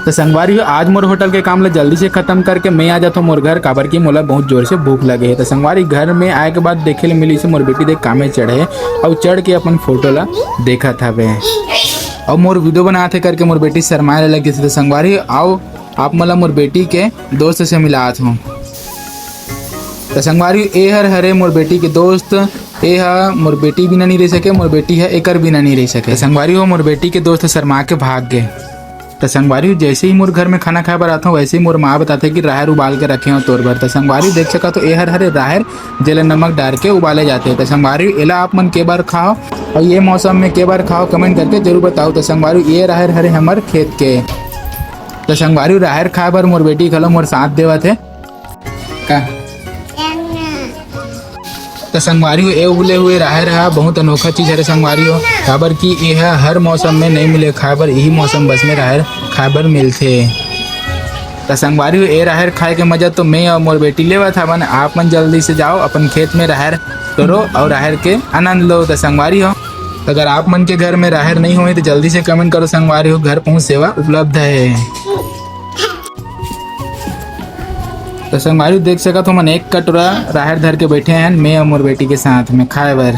तो संगवारी आज मोर होटल के काम ला जल्दी से खत्म करके मैं आ जाता हूँ मोर घर, काबर की मोला बहुत जोर से भूख लगे है। तो संगवारी घर में आए के बाद देखे ले मिली से मोर बेटी देख कामे चढ़े और चढ़ के अपन फोटो ला देखा था वे और मोर वीडियो बनाते करके मोर बेटी शर्माए लगी। तो संगवारी आओ आप मला मोर बेटी के दोस्त से मिलात हूँ। तो संगवारी ए हरे मोर बेटी के दोस्त, ए हा मोर बेटी बिना नहीं रह सके, मोर बेटी है एकर बिना नहीं रह सके। संगवारी हो मोर बेटी के दोस्त शर्मा के भाग गए। तो संगवारी जैसे ही मोर घर में खाना खाए बर आता हूँ वैसे ही मोर माँ बताते कि राहर उबाल के रखे हो तोर भर। तो संगवारी देख सका तो ए हरे राहर जेल नमक डाल के उबाले जाते हैं। तो संगवारी एला आप मन के बार खाओ और ये मौसम में के बार खाओ कमेंट करके जरूर बताओ। तो संगवारी ये राहर हरे हमार खेत के। तो संगवारी राहर खाए बर मोर बेटी खलो मोर साथ देवा थे का। तो संगवारी ए उबले हुए राहर है बहुत अनोखा चीज है संगवारी हो, काबर की यह हर मौसम में नहीं मिले खाए बर, यही मौसम बस में राहर खाए बर मिलते। तो संगवारी ए राहर खाए के मजा तो मैं और मोर बेटी लेवा था मन। आप मन जल्दी से जाओ अपन खेत में राहर करो और राहर के आनंद लो। तो संगवारी हो अगर आप मन के घर में राहर नहीं हुए तो जल्दी से कमेंट करो संगवारी हो, घर पहुँच सेवा उपलब्ध है। तो संगवारी देख सका तो मन एक कटोरा राहर धर के बैठे हैं मैं और मोर बेटी के साथ में खाए बर।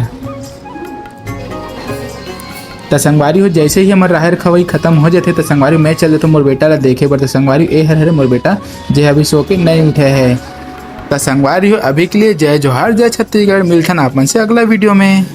तो संगवारी हो जैसे ही हमार राहर खवाई खत्म हो जाते तो संगवारी मैं चल जाता मोर बेटा ला देखे बर। तो संगवारी ए हरे मोर बेटा जे अभी सो के नहीं उठे है। तो संगवारी हो अभी के लिए जय जोहार जय छत्तीसगढ़, मिलथन आप मन से अगला वीडियो में।